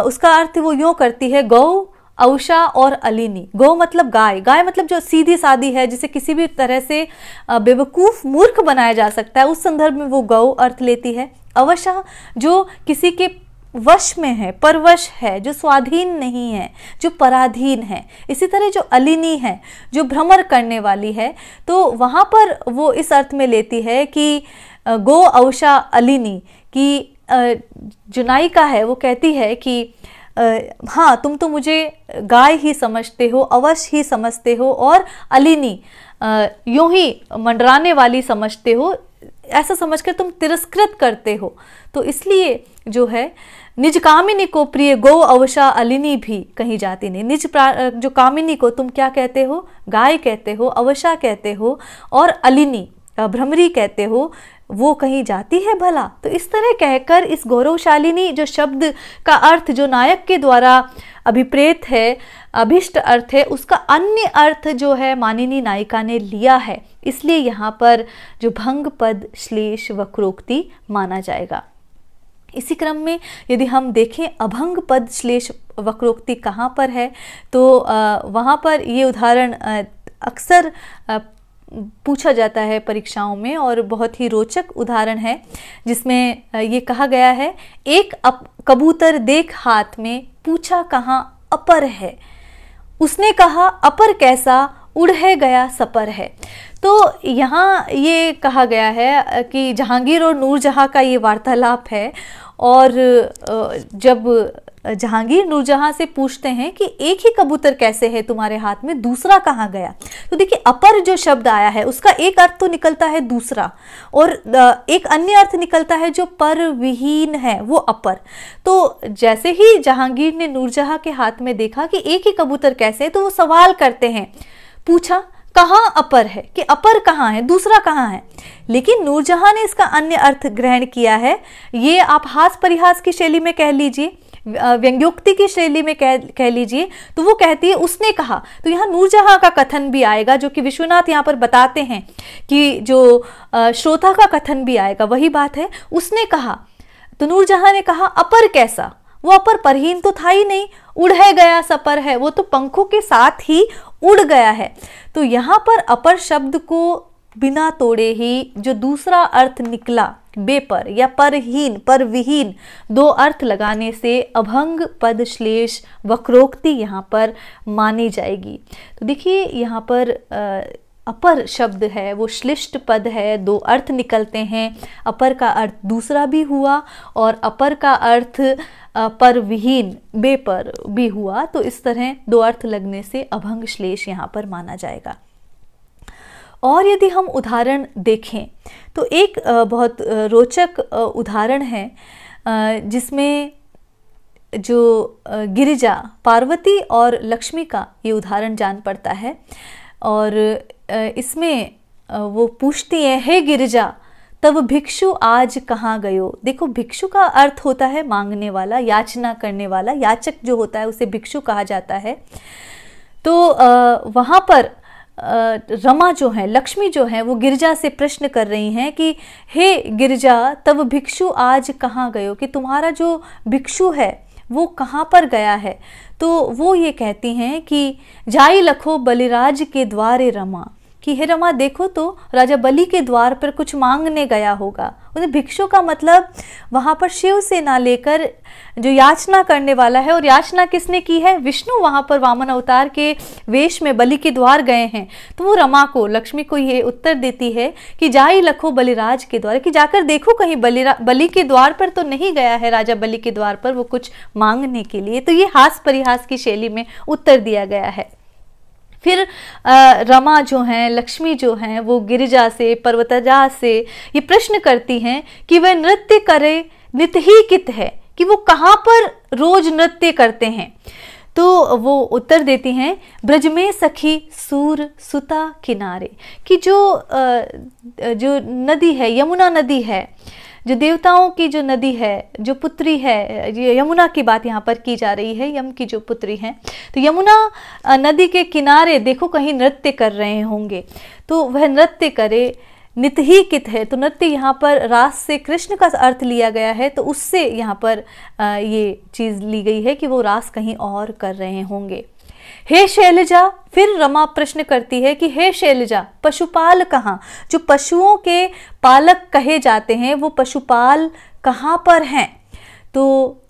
उसका अर्थ वो यूँ करती है, गौ औषा और अलिनी। गौ मतलब गाय, गाय मतलब जो सीधी सादी है, जिसे किसी भी तरह से बेवकूफ मूर्ख बनाया जा सकता है, उस संदर्भ में वो गौ अर्थ लेती है। अवशा जो किसी के वश में है, परवश है, जो स्वाधीन नहीं है, जो पराधीन है। इसी तरह जो अलिनी है, जो भ्रमर करने वाली है, तो वहाँ पर वो इस अर्थ में लेती है कि गो औषा अलिनी, की जो नायिका है वो कहती है कि हाँ तुम तो मुझे गाय ही समझते हो, अवश्य ही समझते हो, और अलिनी यूं ही मंडराने वाली समझते हो, ऐसा समझकर तुम तिरस्कृत करते हो। तो इसलिए जो है निज कामिनी को प्रिय गौ अवशा अलिनी भी कहीं जाती नहीं। निज जो कामिनी को तुम क्या कहते हो? गाय कहते हो, अवशा कहते हो, और अलिनी भ्रमरी कहते हो, वो कहीं जाती है भला। तो इस तरह कहकर इस गौरवशालिनी जो शब्द का अर्थ जो नायक के द्वारा अभिप्रेत है, अभिष्ट अर्थ है, उसका अन्य अर्थ जो है मानिनी नायिका ने लिया है, इसलिए यहाँ पर जो भंग पद श्लेष वक्रोक्ति माना जाएगा। इसी क्रम में यदि हम देखें अभंग पद श्लेष वक्रोक्ति कहाँ पर है, तो वहाँ पर ये उदाहरण अक्सर पूछा जाता है परीक्षाओं में, और बहुत ही रोचक उदाहरण है जिसमें ये कहा गया है, एक कबूतर देख हाथ में पूछा कहाँ अपर है, उसने कहा अपर कैसा उड़े गया सपर है। तो यहाँ ये कहा गया है कि जहांगीर और नूरजहां का ये वार्तालाप है, और जब जहांगीर नूरजहां से पूछते हैं कि एक ही कबूतर कैसे है तुम्हारे हाथ में, दूसरा कहाँ गया। तो देखिए अपर जो शब्द आया है उसका एक अर्थ तो निकलता है दूसरा, और एक अन्य अर्थ निकलता है जो पर विहीन है, वो अपर। तो जैसे ही जहांगीर ने नूरजहां के हाथ में देखा कि एक ही कबूतर कैसे है, तो वो सवाल करते हैं, पूछा कहाँ अपर है, कि अपर कहाँ है, दूसरा कहाँ है। लेकिन नूरजहां ने इसका अन्य अर्थ ग्रहण किया है। ये आप हास परिहास की शैली में कह लीजिए, व्यंग्योक्ति की शैली में कह लीजिए, तो वो कहती है उसने कहा। तो यहाँ नूरजहां का कथन भी आएगा, जो कि विश्वनाथ यहाँ पर बताते हैं कि जो श्रोता का कथन भी आएगा, वही बात है, उसने कहा। तो नूरजहां ने कहा अपर कैसा, वो अपर परहीन तो था ही नहीं, उड़ है गया सपर है, वो तो पंखों के साथ ही उड़ गया है। तो यहाँ पर अपर शब्द को बिना तोड़े ही जो दूसरा अर्थ निकला, बेपर या परहीन, परविहीन, दो अर्थ लगाने से अभंग पद श्लेष वक्रोक्ति यहाँ पर मानी जाएगी। तो देखिए यहाँ पर अपर शब्द है वो श्लिष्ट पद है, दो अर्थ निकलते हैं। अपर का अर्थ दूसरा भी हुआ और अपर का अर्थ परविहीन, बेपर भी हुआ। तो इस तरह दो अर्थ लगने से अभंग श्लेष यहाँ पर माना जाएगा। और यदि हम उदाहरण देखें तो एक बहुत रोचक उदाहरण है, जिसमें जो गिरिजा, पार्वती और लक्ष्मी का ये उदाहरण जान पड़ता है। और इसमें वो पूछती है, हे गिरिजा तब भिक्षु आज कहाँ गयो। देखो भिक्षु का अर्थ होता है मांगने वाला, याचना करने वाला, याचक जो होता है उसे भिक्षु कहा जाता है। तो वहाँ पर रमा जो है, लक्ष्मी जो है, वो गिरिजा से प्रश्न कर रही हैं कि हे गिरिजा तब भिक्षु आज कहाँ गयो, कि तुम्हारा जो भिक्षु है वो कहाँ पर गया है। तो वो ये कहती हैं कि जाई लखो बलिराज के द्वारे रमा, कि हे रमा देखो तो राजा बलि के द्वार पर कुछ मांगने गया होगा। उन्हें भिक्षु का मतलब वहाँ पर शिव से ना लेकर जो याचना करने वाला है, और याचना किसने की है, विष्णु वहाँ पर वामन अवतार के वेश में बलि के द्वार गए हैं। तो वो रमा को, लक्ष्मी को ये उत्तर देती है कि जाई लखो बलिराज के द्वार, कि जाकर देखो कहीं बलि के द्वार पर तो नहीं गया है, राजा बलि के द्वार पर वो कुछ मांगने के लिए। तो ये हास परिहास की शैली में उत्तर दिया गया है। फिर रमा जो हैं, लक्ष्मी जो हैं, वो गिरिजा से, पर्वतजा से ये प्रश्न करती हैं कि वह नृत्य करे नित ही कित है, कि वो कहाँ पर रोज नृत्य करते हैं। तो वो उत्तर देती हैं, ब्रज में सखी सूर सुता किनारे, कि जो नदी है, यमुना नदी है, जो देवताओं की जो नदी है, जो पुत्री है, यमुना की बात यहाँ पर की जा रही है, यम की जो पुत्री है, तो यमुना नदी के किनारे देखो कहीं नृत्य कर रहे होंगे। तो वह नृत्य करे, नित ही कित है, तो नृत्य यहाँ पर रास से कृष्ण का अर्थ लिया गया है, तो उससे यहाँ पर ये चीज़ ली गई है कि वो रास कहीं और कर रहे होंगे। हे शैलजा, फिर रमा प्रश्न करती है कि हे शैलजा पशुपाल कहाँ, जो पशुओं के पालक कहे जाते हैं वो पशुपाल कहाँ पर हैं। तो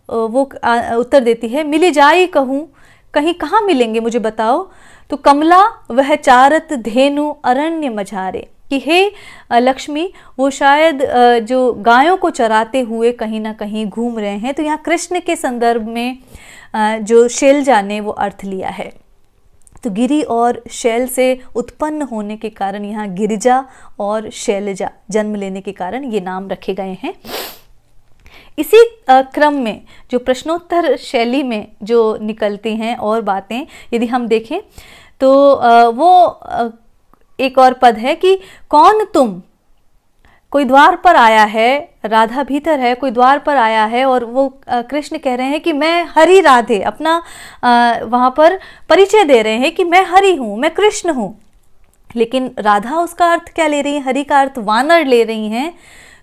वो उत्तर देती है, मिली जाई कहूँ, कहीं कहाँ मिलेंगे मुझे बताओ। तो कमला वह चारत धेनु अरण्य मझारे, कि हे लक्ष्मी वो शायद जो गायों को चराते हुए कहीं ना कहीं घूम रहे हैं। तो यहाँ कृष्ण के संदर्भ में जो शैलजा ने वो अर्थ लिया है। तो गिरि और शैल से उत्पन्न होने के कारण यहाँ गिरिजा और शैलजा जन्म लेने के कारण ये नाम रखे गए हैं। इसी क्रम में जो प्रश्नोत्तर शैली में जो निकलती हैं और बातें यदि हम देखें तो वो एक और पद है कि कौन तुम, कोई द्वार पर आया है, राधा भीतर है, कोई द्वार पर आया है और वो कृष्ण कह रहे हैं कि मैं हरि राधे, अपना वहाँ पर परिचय दे रहे हैं कि मैं हरि हूँ, मैं कृष्ण हूँ। लेकिन राधा उसका अर्थ क्या ले रही है, हरि का अर्थ वानर ले रही हैं।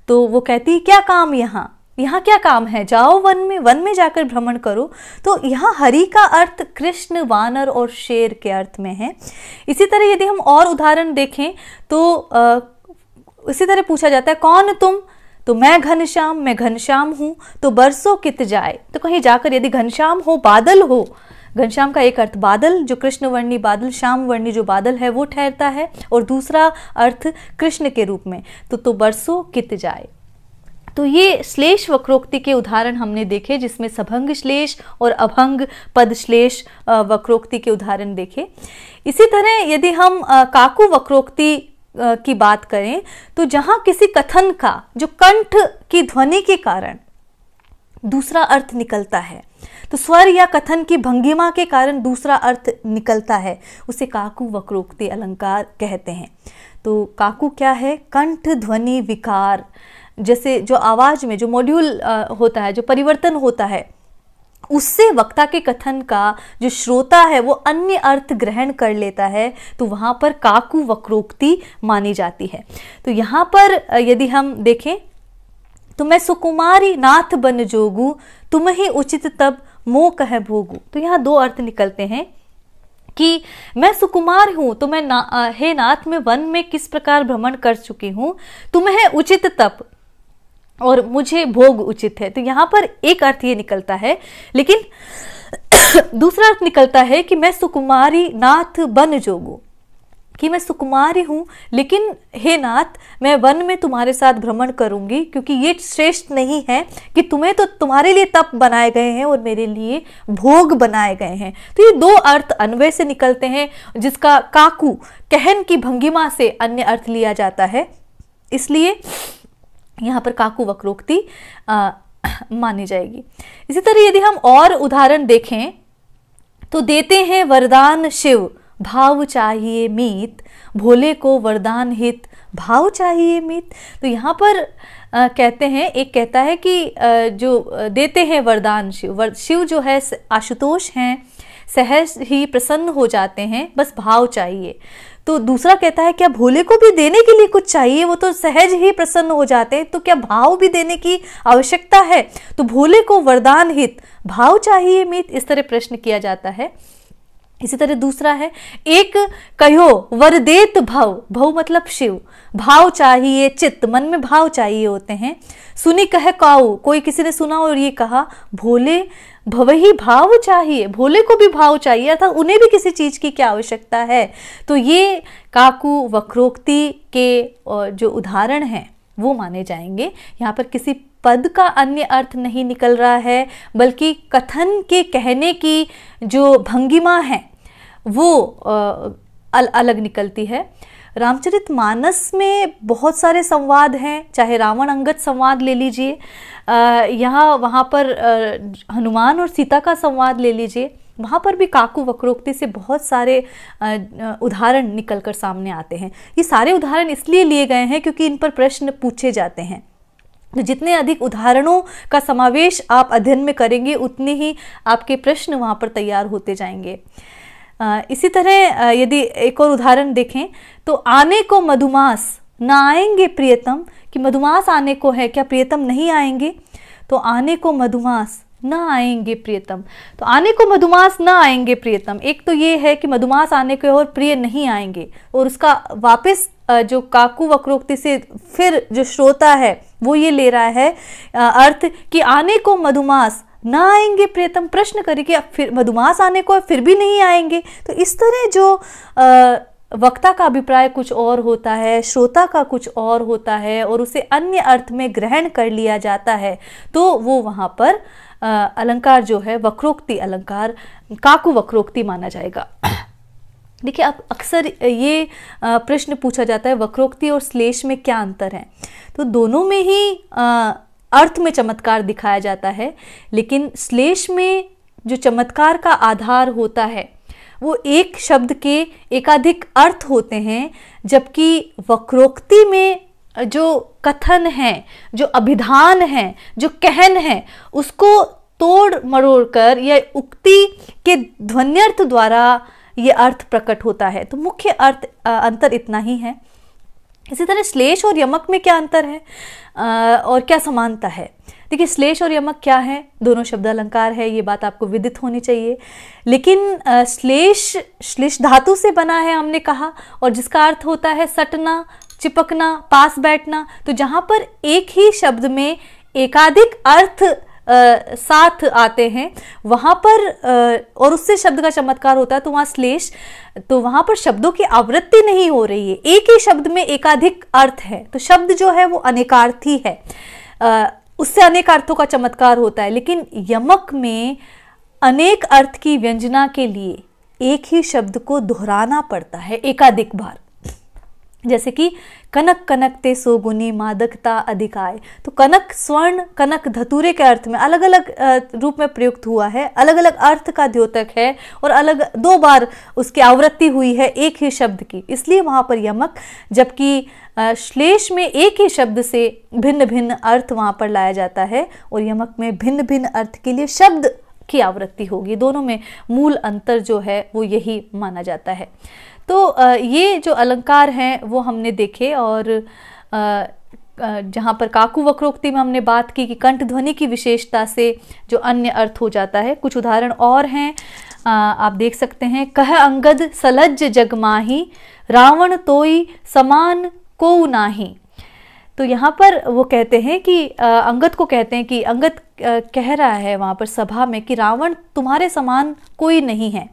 तो वो कहती है क्या काम यहाँ क्या काम है, जाओ वन में जाकर भ्रमण करो। तो यहाँ हरि का अर्थ कृष्ण, वानर और शेर के अर्थ में है। इसी तरह यदि हम और उदाहरण देखें तो इसी तरह पूछा जाता है कौन तुम, तो मैं घनश्याम हूँ। तो बरसों कित जाए, तो कहीं जाकर यदि घनश्याम हो, बादल हो, घनश्याम का एक अर्थ बादल, जो कृष्ण वर्णी बादल, श्याम वर्णी जो बादल है वो ठहरता है, और दूसरा अर्थ कृष्ण के रूप में, तो बरसों कित जाए। तो ये श्लेष वक्रोक्ति के उदाहरण हमने देखे, जिसमें सभंग श्लेष और अभंग पद श्लेष वक्रोक्ति के उदाहरण देखे। इसी तरह यदि हम काकु वक्रोक्ति की बात करें तो जहां किसी कथन का जो कंठ की ध्वनि के कारण दूसरा अर्थ निकलता है, तो स्वर या कथन की भंगिमा के कारण दूसरा अर्थ निकलता है, उसे काकू वक्रोक्ति अलंकार कहते हैं। तो काकू क्या है? कंठ ध्वनि विकार, जैसे जो आवाज में जो मॉड्यूल होता है, जो परिवर्तन होता है, उससे वक्ता के कथन का जो श्रोता है वो अन्य अर्थ ग्रहण कर लेता है, तो वहां पर काकू वक्रोक्ति मानी जाती है। तो यहाँ पर यदि हम देखें तो मैं सुकुमारी नाथ बन जोगू, तुम ही उचित तब मोह कह भोगू। तो यहाँ दो अर्थ निकलते हैं कि मैं सुकुमार हूं, तो मैं हे नाथ में वन में किस प्रकार भ्रमण कर चुकी हूं, तुम्हें उचित तप और मुझे भोग उचित है। तो यहाँ पर एक अर्थ ये निकलता है, लेकिन दूसरा अर्थ निकलता है कि मैं सुकुमारी नाथ बन जोगू, कि मैं सुकुमारी हूं लेकिन हे नाथ मैं वन में तुम्हारे साथ भ्रमण करूंगी, क्योंकि ये श्रेष्ठ नहीं है कि तुम्हें तो तुम्हारे लिए तप बनाए गए हैं और मेरे लिए भोग बनाए गए हैं। तो ये दो अर्थ अन्वय से निकलते हैं, जिसका काकू कहन की भंगिमा से अन्य अर्थ लिया जाता है, इसलिए यहाँ पर काकू वक्रोक्ति मानी जाएगी। इसी तरह यदि हम और उदाहरण देखें तो देते हैं वरदान शिव, भाव चाहिए मीत, भोले को वरदान हित, भाव चाहिए मीत। तो यहाँ पर कहते हैं, एक कहता है कि जो देते हैं वरदान शिव, शिव जो है आशुतोष हैं, सहज ही प्रसन्न हो जाते हैं, बस भाव चाहिए। तो दूसरा कहता है क्या भोले को भी देने के लिए कुछ चाहिए, वो तो सहज ही प्रसन्न हो जाते हैं, तो क्या भाव भी देने की आवश्यकता है? तो भोले को वरदान हित, भाव चाहिए मीत, इस तरह प्रश्न किया जाता है। इसी तरह दूसरा है, एक कहो वरदेत भव, भव मतलब शिव, भाव चाहिए चित्त, मन में भाव चाहिए होते हैं। सुनी कहे काऊ, कोई किसी ने सुना और ये कहा भोले भवही भाव चाहिए, भोले को भी भाव चाहिए, अर्थात उन्हें भी किसी चीज की क्या आवश्यकता है। तो ये काकू वक्रोक्ति के जो उदाहरण हैं वो माने जाएंगे। यहाँ पर किसी पद का अन्य अर्थ नहीं निकल रहा है, बल्कि कथन के कहने की जो भंगिमा है वो अलग निकलती है। रामचरितमानस में बहुत सारे संवाद हैं, चाहे रावण अंगद संवाद ले लीजिए, यहाँ वहाँ पर हनुमान और सीता का संवाद ले लीजिए, वहाँ पर भी काकू वक्रोक्ति से बहुत सारे उदाहरण निकल कर सामने आते हैं। ये सारे उदाहरण इसलिए लिए गए हैं क्योंकि इन पर प्रश्न पूछे जाते हैं। तो जितने अधिक उदाहरणों का समावेश आप अध्ययन में करेंगे, उतने ही आपके प्रश्न वहाँ पर तैयार होते जाएंगे। इसी तरह यदि एक और उदाहरण देखें तो आने को मधुमास ना आएंगे प्रियतम, कि मधुमास आने को है, क्या प्रियतम नहीं आएंगे? तो आने को मधुमास ना आएंगे प्रियतम, तो आने को मधुमास ना आएंगे प्रियतम, एक तो ये है कि मधुमास आने को और प्रिय नहीं आएंगे, और उसका वापस जो काकू वक्रोक्ति से फिर जो श्रोता है वो ये ले रहा है अर्थ कि आने को मधुमास ना आएंगे प्रियतम, प्रश्न करे कि फिर मधुमास आने को फिर भी नहीं आएंगे। तो इस तरह जो वक्ता का अभिप्राय कुछ और होता है, श्रोता का कुछ और होता है, और उसे अन्य अर्थ में ग्रहण कर लिया जाता है, तो वो वहाँ पर अलंकार जो है वक्रोक्ति अलंकार, काकू वक्रोक्ति माना जाएगा। देखिए, अब अक्सर ये प्रश्न पूछा जाता है वक्रोक्ति और श्लेष में क्या अंतर है। तो दोनों में ही अर्थ में चमत्कार दिखाया जाता है, लेकिन श्लेष में जो चमत्कार का आधार होता है वो एक शब्द के एकाधिक अर्थ होते हैं, जबकि वक्रोक्ति में जो कथन है, जो अभिधान है, जो कहन है, उसको तोड़ मरोड़ कर या उक्ति के ध्वन्यर्थ द्वारा ये अर्थ प्रकट होता है। तो मुख्य अर्थ अंतर इतना ही है। इसी तरह श्लेष और यमक में क्या अंतर है और क्या समानता है? देखिए, श्लेष और यमक क्या है? दोनों शब्द अलंकार है, ये बात आपको विदित होनी चाहिए। लेकिन श्लेष धातु से बना है हमने कहा, और जिसका अर्थ होता है सटना, चिपकना, पास बैठना। तो जहां पर एक ही शब्द में एकाधिक अर्थ साथ आते हैं वहां पर और उससे शब्द का चमत्कार होता है, तो वहां श्लेष, तो वहां पर शब्दों की आवृत्ति नहीं हो रही है, एक ही शब्द में एकाधिक अर्थ है, तो शब्द जो है वो अनेकार्थी है, उससे अनेक अर्थों का चमत्कार होता है। लेकिन यमक में अनेक अर्थ की व्यंजना के लिए एक ही शब्द को दोहराना पड़ता है एकाधिक बार। जैसे कि कनक कनकते सोगुनी मादकता अधिकाय। तो कनक स्वर्ण, कनक धतूरे के अर्थ में अलग अलग रूप में प्रयुक्त हुआ है, अलग अलग अर्थ का द्योतक है और अलग 2 बार उसकी आवृत्ति हुई है एक ही शब्द की, इसलिए वहां पर यमक। जबकि श्लेष में एक ही शब्द से भिन्न भिन्न अर्थ वहां पर लाया जाता है और यमक में भिन्न भिन्न अर्थ के लिए शब्द की आवृत्ति होगी। दोनों में मूल अंतर जो है वो यही माना जाता है। तो ये जो अलंकार हैं वो हमने देखे, और जहाँ पर काकू वक्रोक्ति में हमने बात की कि कंठ ध्वनि की विशेषता से जो अन्य अर्थ हो जाता है। कुछ उदाहरण और हैं, आप देख सकते हैं। कह अंगद सलज्ज जगमाही, रावण तोई समान को नाही। तो यहाँ पर वो कहते हैं कि अंगद को कहते हैं कि अंगद कह रहा है वहाँ पर सभा में कि रावण तुम्हारे समान कोई नहीं है।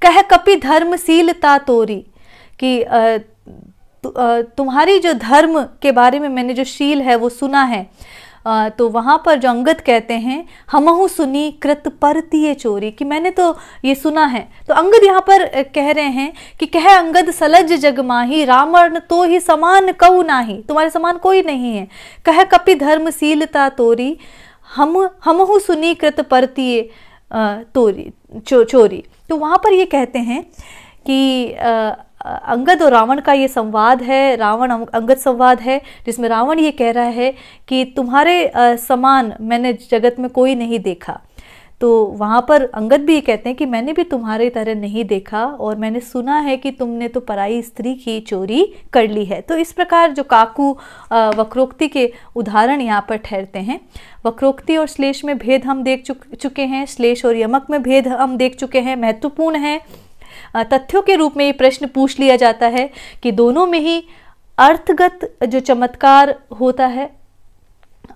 कह कपि धर्मशीलता तोरी, कि तुम्हारी जो धर्म के बारे में मैंने जो शील है वो सुना है। तो वहाँ पर जो अंगद कहते हैं हमहु सुनी कृत परतीय चोरी, कि मैंने तो ये सुना है। तो अंगद यहाँ पर कह रहे हैं कि कह अंगद सलज जगमाही, रावण तो ही समान कऊ नाही, तुम्हारे समान कोई नहीं है। कह कपि धर्मशीलता तोरी, हमहु सुनी कृत परतीय चोरी। तो वहाँ पर ये कहते हैं कि अंगद और रावण का ये संवाद है, रावण अंगद संवाद है, जिसमें रावण ये कह रहा है कि तुम्हारे समान मैंने जगत में कोई नहीं देखा। तो वहाँ पर अंगद भी ये कहते हैं कि मैंने भी तुम्हारी तरह नहीं देखा और मैंने सुना है कि तुमने तो पराई स्त्री की चोरी कर ली है। तो इस प्रकार जो काकू वक्रोक्ति के उदाहरण यहाँ पर ठहरते हैं। वक्रोक्ति और श्लेष में भेद हम देख चुके हैं, श्लेष और यमक में भेद हम देख चुके हैं, महत्वपूर्ण है। तथ्यों के रूप में ये प्रश्न पूछ लिया जाता है कि दोनों में ही अर्थगत जो चमत्कार होता है,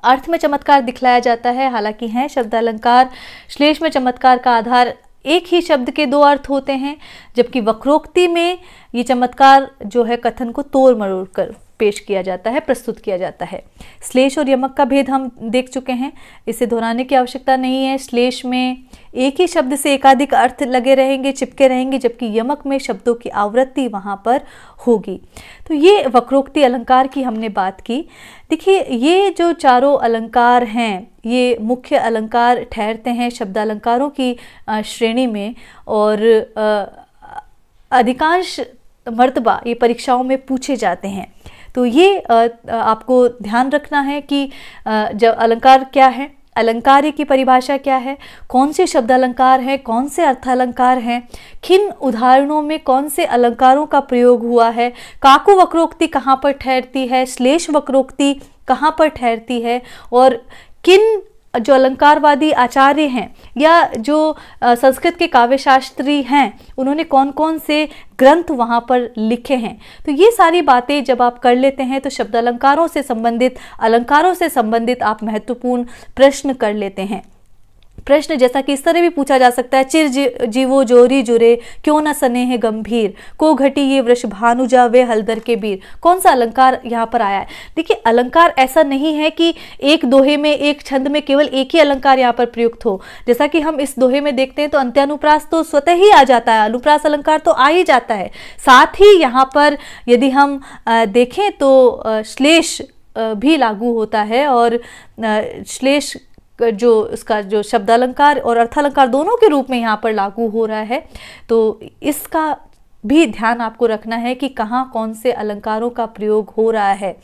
अर्थ में चमत्कार दिखलाया जाता है। हालांकि हैं शब्दालंकार, श्लेष में चमत्कार का आधार एक ही शब्द के 2 अर्थ होते हैं, जबकि वक्रोक्ति में ये चमत्कार जो है कथन को तोड़ मरोड़ कर पेश किया जाता है, प्रस्तुत किया जाता है। श्लेष और यमक का भेद हम देख चुके हैं, इसे दोहराने की आवश्यकता नहीं है। श्लेष में एक ही शब्द से एकाधिक अर्थ लगे रहेंगे, चिपके रहेंगे, जबकि यमक में शब्दों की आवृत्ति वहाँ पर होगी। तो ये वक्रोक्ति अलंकार की हमने बात की। देखिए ये जो चारों अलंकार हैं ये मुख्य अलंकार ठहरते हैं शब्दालंकारों की श्रेणी में, और अधिकांश मर्तबा ये परीक्षाओं में पूछे जाते हैं। तो ये आपको ध्यान रखना है कि जब अलंकार क्या है, अलंकार की परिभाषा क्या है, कौन से शब्द अलंकार हैं, कौन से अर्थालंकार हैं, किन उदाहरणों में कौन से अलंकारों का प्रयोग हुआ है, काकू वक्रोक्ति कहाँ पर ठहरती है, श्लेष वक्रोक्ति कहाँ पर ठहरती है, और किन जो अलंकारवादी आचार्य हैं या जो संस्कृत के काव्यशास्त्री हैं उन्होंने कौन कौन से ग्रंथ वहाँ पर लिखे हैं। तो ये सारी बातें जब आप कर लेते हैं तो शब्द अलंकारों से संबंधित, अलंकारों से संबंधित आप महत्वपूर्ण प्रश्न कर लेते हैं। प्रश्न जैसा कि इस तरह भी पूछा जा सकता है, चिर जीवो जोरी जुरे क्यों न स्नेह गंभीर, को घटी ये वृष भानुजा वे हलदर के बीर। कौन सा अलंकार यहाँ पर आया है? देखिए अलंकार ऐसा नहीं है कि एक दोहे में, एक छंद में केवल एक ही अलंकार यहाँ पर प्रयुक्त हो। जैसा कि हम इस दोहे में देखते हैं तो अंत्यानुप्रास तो स्वतः ही आ जाता है, अनुप्रास अलंकार तो आ ही जाता है। साथ ही यहाँ पर यदि हम देखें तो श्लेष भी लागू होता है, और श्लेष जो उसका जो शब्दालंकार और अर्थालंकार दोनों के रूप में यहाँ पर लागू हो रहा है। तो इसका भी ध्यान आपको रखना है कि कहाँ कौन से अलंकारों का प्रयोग हो रहा है।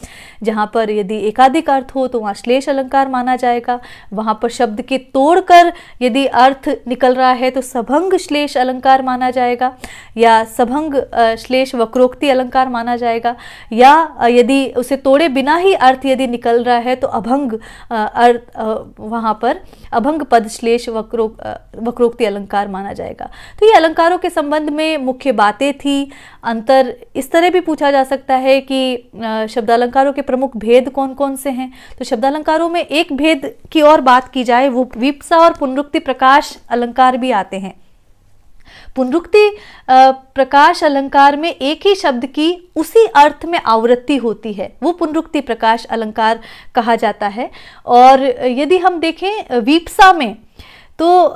जहाँ पर यदि एकाधिक अर्थ हो तो वहाँ श्लेष अलंकार माना जाएगा, वहाँ पर शब्द के तोड़कर यदि अर्थ निकल रहा है तो सभंग श्लेष अलंकार माना जाएगा, या सभंग श्लेष वक्रोक्ति अलंकार माना जाएगा, या यदि उसे तोड़े बिना ही अर्थ यदि निकल रहा है तो अभंग अर्थ वहाँ पर अभंग पद श्लेष वक्रोक्ति अलंकार माना जाएगा। तो ये अलंकारों के संबंध में मुख्य बातें थी। अंतर इस तरह भी पूछा जा सकता है कि शब्दालंकारों के प्रमुख भेद कौन कौन से हैं। तो शब्दालंकारों में एक भेद की और बात की जाए, वो विप्सा और पुनरुक्ति प्रकाश अलंकार भी आते हैं। पुनरुक्ति प्रकाश अलंकार में एक ही शब्द की उसी अर्थ में आवृत्ति होती है, वो पुनरुक्ति प्रकाश अलंकार कहा जाता है। और यदि हम देखें विप्सा में, तो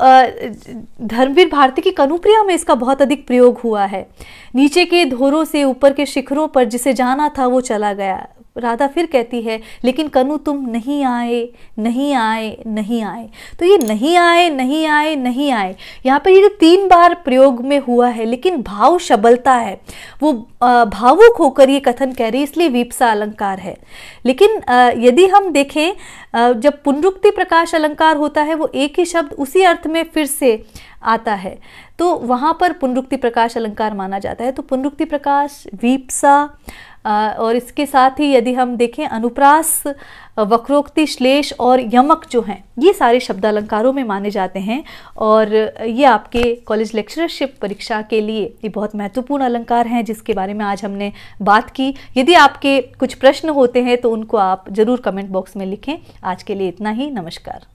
धर्मवीर भारती की कनुप्रिया में इसका बहुत अधिक प्रयोग हुआ है। नीचे के धोरों से ऊपर के शिखरों पर जिसे जाना था वो चला गया। राधा फिर कहती है, लेकिन कनु तुम नहीं आए, नहीं आए, नहीं आए। तो ये नहीं आए, नहीं आए, नहीं आए, यहाँ पर ये जो 3 बार प्रयोग में हुआ है, लेकिन भाव शबलता है, वो भावुक होकर ये कथन कह रही है, इसलिए वीप्सा अलंकार है। लेकिन यदि हम देखें, जब पुनरुक्ति प्रकाश अलंकार होता है, वो एक ही शब्द उसी अर्थ में फिर से आता है, तो वहाँ पर पुनरुक्ति प्रकाश अलंकार माना जाता है। तो पुनरुक्ति प्रकाश, वीप्सा, और इसके साथ ही यदि हम देखें अनुप्रास, वक्रोक्ति, श्लेष और यमक जो हैं, ये सारे शब्द अलंकारों में माने जाते हैं। और ये आपके कॉलेज लेक्चरशिप परीक्षा के लिए ये बहुत महत्वपूर्ण अलंकार हैं, जिसके बारे में आज हमने बात की। यदि आपके कुछ प्रश्न होते हैं तो उनको आप ज़रूर कमेंट बॉक्स में लिखें। आज के लिए इतना ही। नमस्कार।